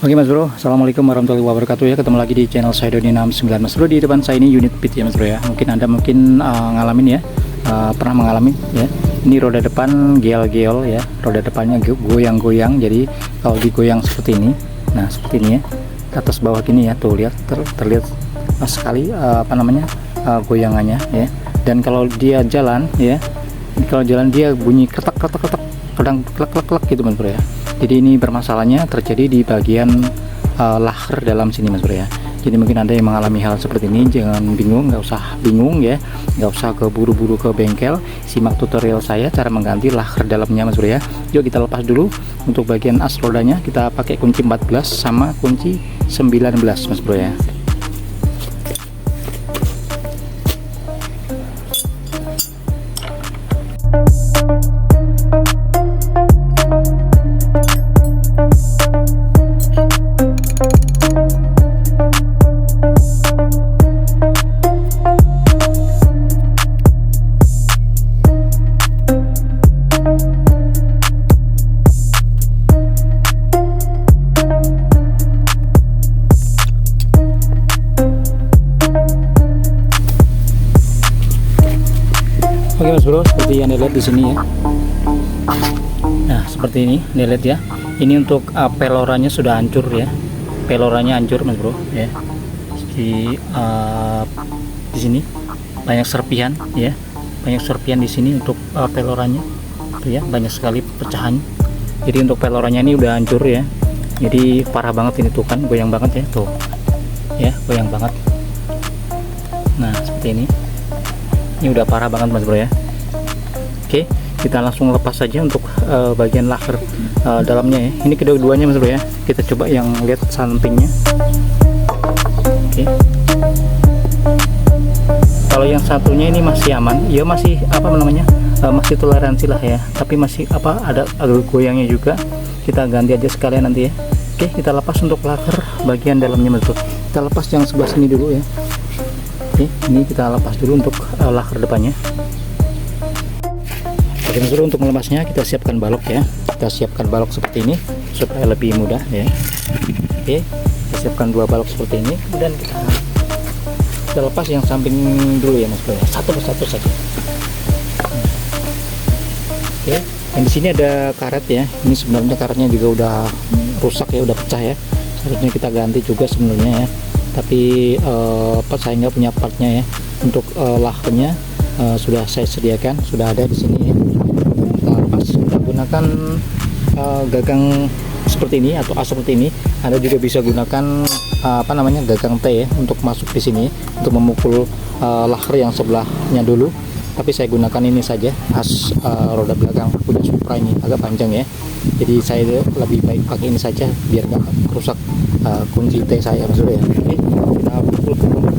Oke Mas Bro, Assalamualaikum warahmatullahi wabarakatuh ya. Ketemu lagi di channel saya Doni 69 Mas Bro. Di depan saya ini unit pit ya Mas Bro ya. Mungkin Anda ngalamin ya, pernah mengalami ya. Ini roda depan geol-geol ya. Roda depannya goyang-goyang. Jadi kalau digoyang seperti ini, nah seperti ini ya, atas bawah gini ya, tuh lihat terlihat sekali goyangannya ya. Dan kalau dia jalan ya, kalau jalan dia bunyi ketak-ketak, kadang klek-klek gitu Mas Bro ya. Jadi ini bermasalahnya terjadi di bagian lahar dalam sini Mas Bro ya. Jadi mungkin Anda yang mengalami hal seperti ini jangan bingung, nggak usah bingung ya, nggak usah keburu-buru ke bengkel. Simak tutorial saya cara mengganti lahar dalamnya Mas Bro ya. Yuk kita lepas dulu. Untuk bagian as rodanya kita pakai kunci 14 sama kunci 19 Mas Bro ya. Oke Mas Bro, seperti yang dilihat di sini ya. Nah seperti ini dilihat ya. Ini untuk pelorannya sudah hancur ya. Pelorannya hancur Mas Bro ya. Di sini banyak serpihan ya. Banyak serpihan di sini untuk pelorannya. Tuh ya, banyak sekali pecahan. Jadi untuk pelorannya ini udah hancur ya. Jadi parah banget ini tuh kan, goyang banget ya tuh. Ya, goyang banget. Nah seperti ini. Ini udah parah banget Mas Bro ya. Oke, kita langsung lepas saja untuk bagian lahar dalamnya ya. Ini kedua-duanya Mas Bro ya. Kita coba yang lihat sampingnya. Oke. Kalau yang satunya ini masih aman, ya masih masih toleransi lah ya. Tapi masih ada agak goyangnya juga. Kita ganti aja sekalian nanti ya. Oke, kita lepas untuk lahar bagian dalamnya Mas Bro. Kita lepas yang sebelah sini dulu ya. Oke, ini kita lepas dulu untuk lahar depannya. Oke Mas Bro, untuk melepasnya kita siapkan balok ya. Kita siapkan balok seperti ini supaya lebih mudah ya. Oke, kita siapkan dua balok seperti ini. Kemudian kita lepas yang samping dulu ya Mas Bro ya. Satu persatu saja. Oke, yang di sini ada karet ya. Ini sebenarnya karetnya juga udah rusak ya, udah pecah ya. Seharusnya kita ganti juga sebenarnya ya. Tapi saya nggak punya partnya ya. Untuk laharnya sudah saya sediakan, sudah ada di sini ya. Kita lepas, kita gunakan gagang seperti ini atau as seperti ini. Anda juga bisa gunakan gagang T ya untuk masuk di sini untuk memukul lahar yang sebelahnya dulu. Tapi saya gunakan ini saja, as roda belakang punya Supra ini agak panjang ya. Jadi saya lebih baik pakai ini saja biar nggak rusak kunci T saya Mas Bro ya. Oke, kita pukul ke bawah.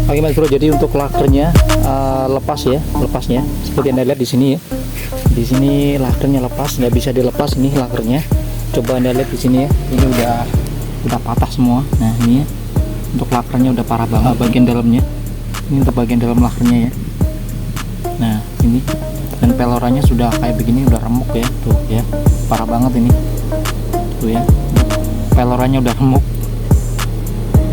Oke Mas Bro, jadi untuk lakernya lepasnya seperti Anda lihat di sini ya. Di sini lakernya lepas, nggak bisa dilepas ini lakernya. Coba Anda lihat di sini ya, ini udah patah semua. Nah ini ya, untuk lakernya udah parah banget bagian dalamnya. Ini untuk bagian dalam lakernya ya. Nah ini, dan pelorannya sudah kayak begini, udah remuk ya, tuh ya, parah banget ini. Tuh ya, pelorannya udah remuk.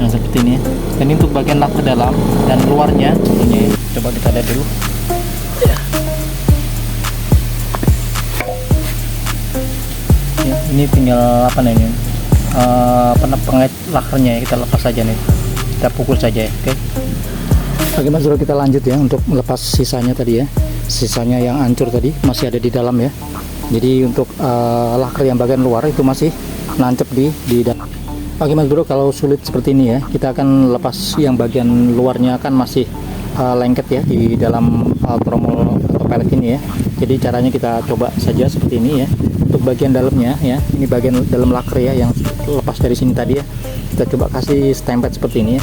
Nah seperti ini ya. Dan ini untuk bagian lahar dalam dan luarnya tentunya ya. Coba kita lihat dulu ya. Ya, ini tinggal pengait laharnya ya, kita lepas saja nih, kita pukul saja ya. Oke Mas Bro, kita lanjut ya untuk melepas sisanya tadi ya. Sisanya yang hancur tadi masih ada di dalam ya. Jadi untuk lahar yang bagian luar itu masih nancep di dalam. Oke Mas Bro, kalau sulit seperti ini ya, kita akan lepas yang bagian luarnya kan masih lengket ya di dalam tromol atau pelet ini ya. Jadi caranya kita coba saja seperti ini ya. Untuk bagian dalamnya ya, ini bagian dalam laker ya yang lepas dari sini tadi ya. Kita coba kasih stempet seperti ini ya.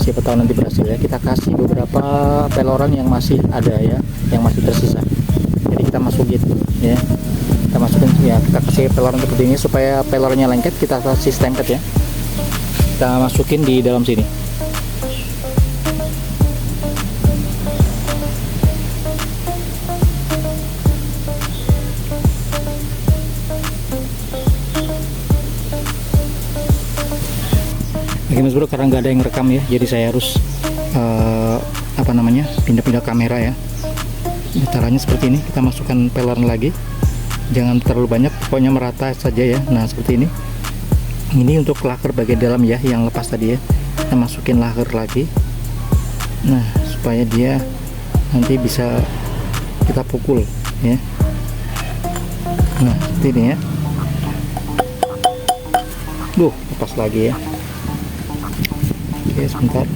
Siapa tahu nanti berhasil ya. Kita kasih beberapa peloran yang masih ada ya, yang masih tersisa. Jadi kita masukin ya. Kita masukin ya, kita kasih peloran seperti ini supaya pelornya lengket. Kita kasih stempet ya, kita masukin di dalam sini. Oke Mas Bro, karena nggak ada yang rekam ya, jadi saya harus pindah-pindah kamera ya. Caranya seperti ini, kita masukkan peloran lagi, jangan terlalu banyak, pokoknya merata saja ya. Nah seperti ini. Ini untuk laker bagian dalam ya, yang lepas tadi ya. Kita masukin laker lagi. Nah supaya dia nanti bisa kita pukul ya. Nah seperti ini ya. Lepas lagi ya. Oke sebentar,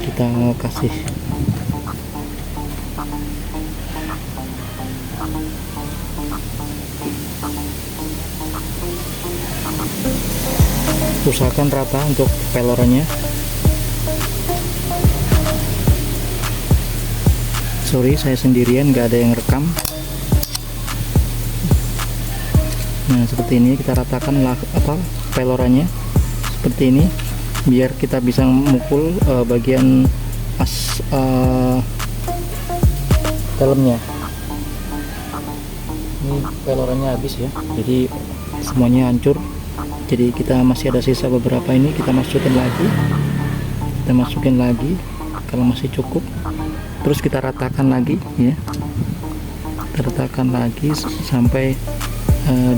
kita kasih usahakan rata untuk pelorannya. Sorry saya sendirian, nggak ada yang rekam. Nah seperti ini kita ratakan pelorannya seperti ini, biar kita bisa memukul bagian dalamnya. Ini pelorannya habis ya, jadi semuanya hancur. Jadi kita masih ada sisa beberapa, ini kita masukin lagi kalau masih cukup, terus kita ratakan lagi ya, kita ratakan lagi sampai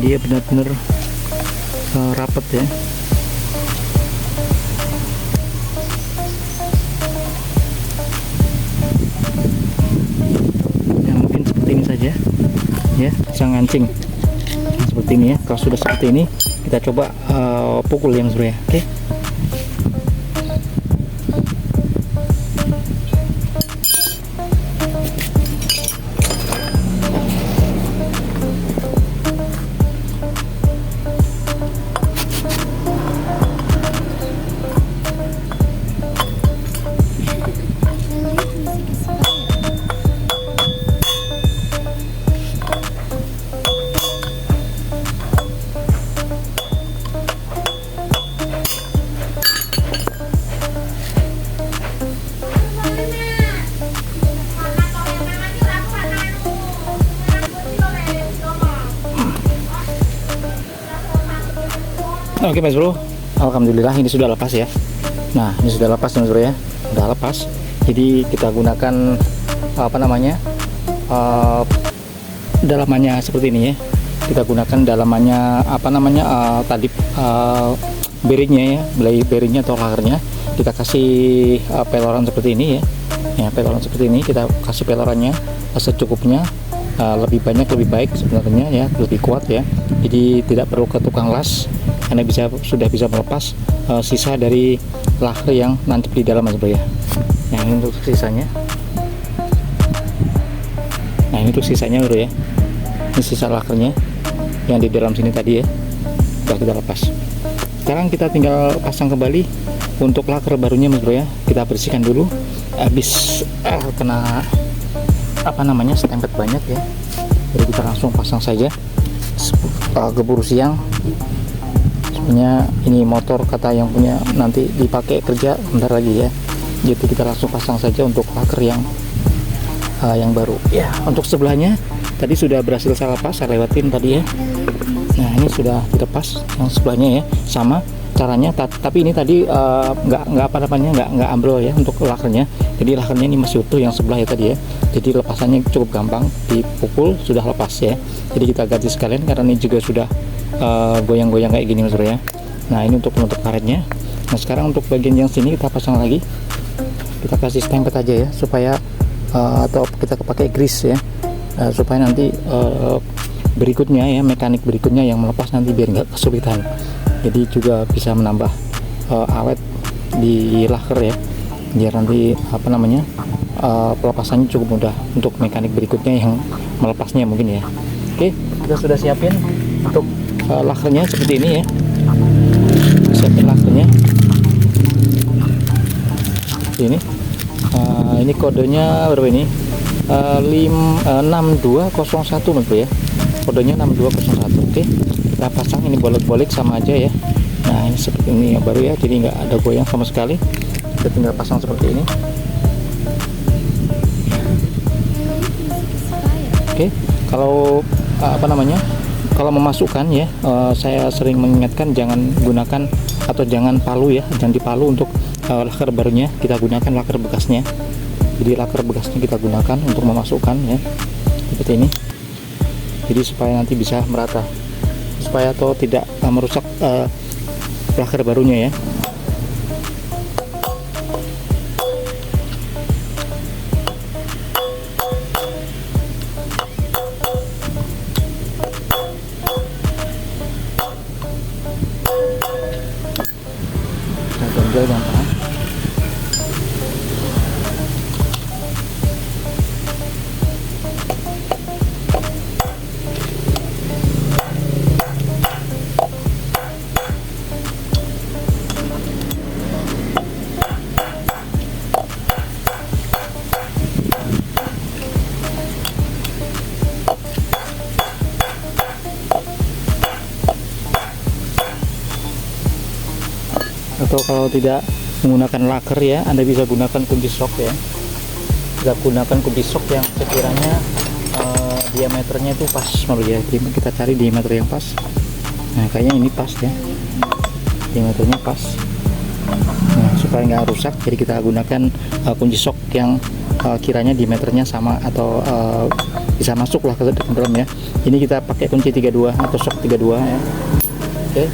dia benar-benar rapet ya. Mungkin seperti ini saja ya, bisa ngancing seperti ini ya. Kalau sudah seperti ini, kita coba pukul ya Mas Bro ya. Oke. Oke Mas Bro, alhamdulillah ini sudah lepas ya. Nah ini sudah lepas Mas Bro ya, sudah lepas. Jadi kita gunakan dalamannya seperti ini ya. Kita gunakan dalamannya tadi bearingnya ya, bearingnya atau lakernya. Kita kasih peloran seperti ini ya. Ya peloran seperti ini, kita kasih pelorannya secukupnya. Lebih banyak lebih baik sebenarnya ya, lebih kuat ya. Jadi tidak perlu ke tukang las, karena sudah bisa melepas sisa dari laker yang nancep di dalam Mas Bro ya. Nah ini untuk sisanya. Nah ini untuk sisanya Bro ya. Ini sisa lakernya yang di dalam sini tadi ya, sudah kita lepas. Sekarang kita tinggal pasang kembali untuk laker barunya Mas Bro ya. Kita bersihkan dulu, habis kena stempet banyak ya, jadi kita langsung pasang saja. Keburu siang, sebenarnya ini motor kata yang punya nanti dipakai kerja bentar lagi ya, jadi kita langsung pasang saja untuk laker yang baru ya. Untuk sebelahnya tadi sudah berhasil saya lepas, saya lewatin tadi ya. Nah ini sudah dilepas yang sebelahnya ya, sama caranya, tapi ini tadi nggak ambrol ya untuk lakernya. Jadi lakernya ini masih utuh yang sebelah ya tadi ya, jadi lepasannya cukup gampang, dipukul sudah lepas ya. Jadi kita ganti sekalian karena ini juga sudah goyang-goyang kayak gini Mas Bro ya. Nah ini untuk penutup karetnya. Nah sekarang untuk bagian yang sini kita pasang lagi, kita kasih stempet aja ya, supaya atau kita pakai grease ya, supaya nanti berikutnya ya, mekanik berikutnya yang melepas nanti biar nggak kesulitan. Jadi juga bisa menambah awet di laker ya, biar nanti pelepasannya cukup mudah untuk mekanik berikutnya yang melepasnya mungkin ya. Oke, kita sudah siapin untuk lakernya seperti ini ya. Siapin lakernya seperti ini. Ini kodenya berapa ini? 6201 Mas Bro ya. kodenya 6201. Oke, kita pasang ini bolak-balik sama aja ya. Nah ini seperti ini yang baru ya, jadi nggak ada goyang sama sekali. Kita tinggal pasang seperti ini. Oke, kalau apa namanya, kalau memasukkan ya, saya sering mengingatkan jangan gunakan atau jangan palu ya, jangan dipalu untuk laker barunya, kita gunakan laker bekasnya. Jadi laker bekasnya kita gunakan untuk memasukkan ya, seperti ini. Jadi supaya nanti bisa merata, supaya atau tidak merusak laker barunya ya. Ganjel gampang. Atau kalau tidak menggunakan laker ya, Anda bisa gunakan kunci sok ya. Kita gunakan kunci sok yang sekiranya diameternya itu pas ya. Kita cari diameter yang pas. Nah kayaknya ini pas ya, diameternya pas. Nah, supaya nggak rusak, jadi kita gunakan kunci sok yang kiranya diameternya sama atau bisa masuk lah ke dalam ya. Ini kita pakai kunci 32 atau sok 32 ya. Oke.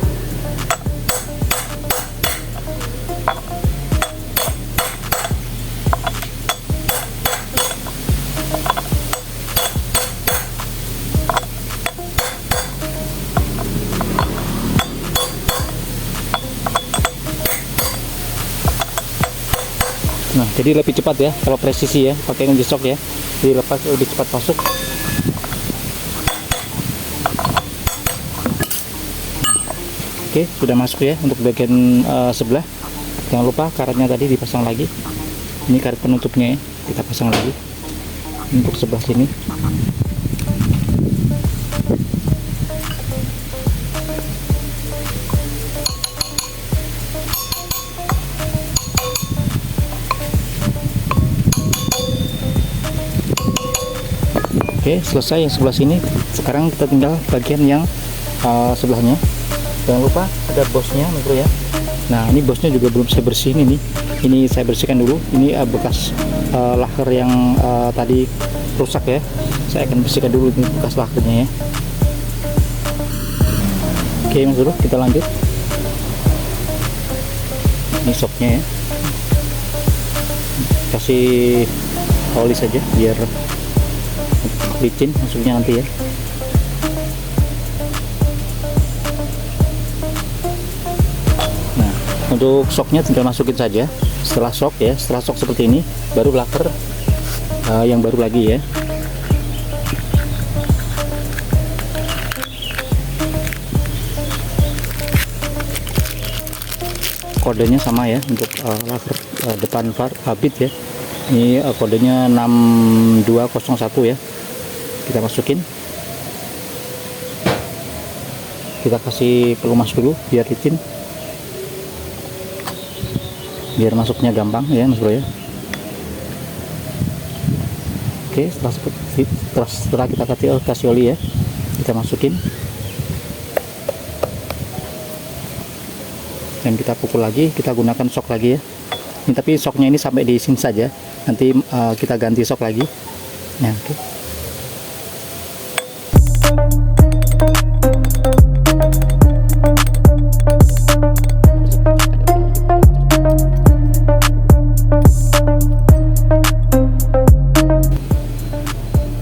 Nah, jadi lebih cepat ya kalau presisi ya, pakai kunci sok ya. Jadi lepas lebih cepat masuk. Oke, sudah masuk ya untuk bagian sebelah. Jangan lupa karetnya tadi dipasang lagi. Ini karet penutupnya ya, kita pasang lagi untuk sebelah sini. Oke, selesai yang sebelah sini. Sekarang kita tinggal bagian yang sebelahnya. Jangan lupa ada bosnya bro ya. Nah ini bosnya juga belum saya bersihin ini saya bersihkan dulu. Ini bekas laker yang tadi rusak ya, saya akan bersihkan dulu ini bekas lakernya ya. Oke mas bro, kita lanjut. Ini soknya ya, kasih oli saja biar licin masuknya nanti ya. Nah untuk soknya tinggal masukin saja setelah sok ya. Setelah sok seperti ini baru laker yang baru lagi ya. Kodenya sama ya untuk laker depan bit ya. Ini kodenya 6201 ya. Kita masukin, kita kasih pelumas dulu biar licin, biar masuknya gampang ya mas bro ya. Oke, setelah kita kasih oli ya, kita masukin dan kita pukul lagi. Kita gunakan sok lagi ya. Ini tapi soknya ini sampai di sini saja, nanti kita ganti sok lagi. Nah oke.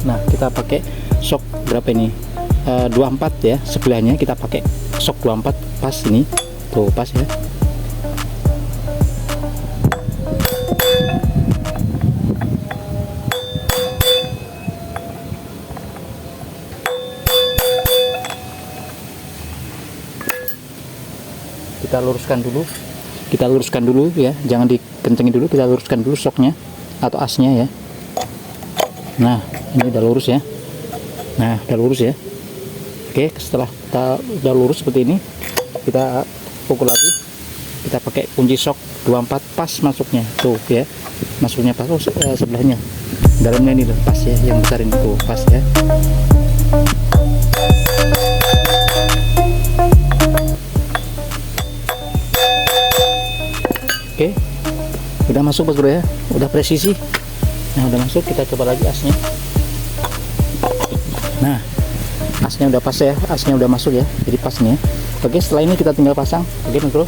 Nah kita pakai sok berapa ini, 24 ya sebelahnya. Kita pakai sok 24 pas ini tuh, pas ya. Kita luruskan dulu ya, jangan dikencengin dulu, kita luruskan dulu soknya atau asnya ya. Nah ini udah lurus ya. Nah udah lurus ya. Oke, setelah kita udah lurus seperti ini, kita pukul lagi. Kita pakai kunci sok 24 pas masuknya. Tuh ya. Masuknya pas sebelahnya. Dalamnya ini loh, pas ya, yang besar ini tuh pas ya. Oke. Udah masuk Bos Bro ya. Udah presisi. Nah, udah masuk, kita coba lagi asnya. Nah, asnya udah pas ya, asnya udah masuk ya, jadi pas nih ya. Oke, setelah ini kita tinggal pasang. Oke Mas Bro.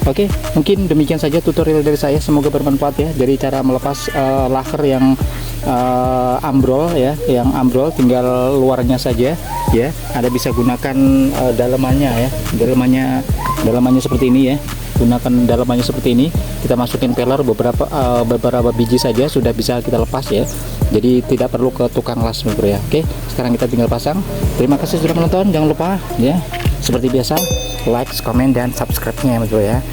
Oke, mungkin demikian saja tutorial dari saya, semoga bermanfaat ya, dari cara melepas laker yang ambrol ya, yang ambrol tinggal luarnya saja ya. Anda bisa gunakan dalamannya ya, dalamannya seperti ini ya. Gunakan dalamannya seperti ini, kita masukin peler beberapa biji saja sudah bisa kita lepas ya, jadi tidak perlu ke tukang las Bro ya. Oke, sekarang kita tinggal pasang. Terima kasih sudah menonton, jangan lupa ya seperti biasa like, comment, dan subscribe-nya Bro ya,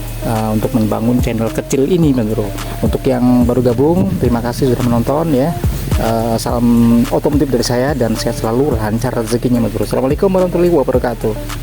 untuk membangun channel kecil ini Bro. Untuk yang baru gabung, terima kasih sudah menonton ya. Salam otomotif dari saya, dan sehat selalu, lancar rezekinya Bro. Assalamualaikum warahmatullahi wabarakatuh.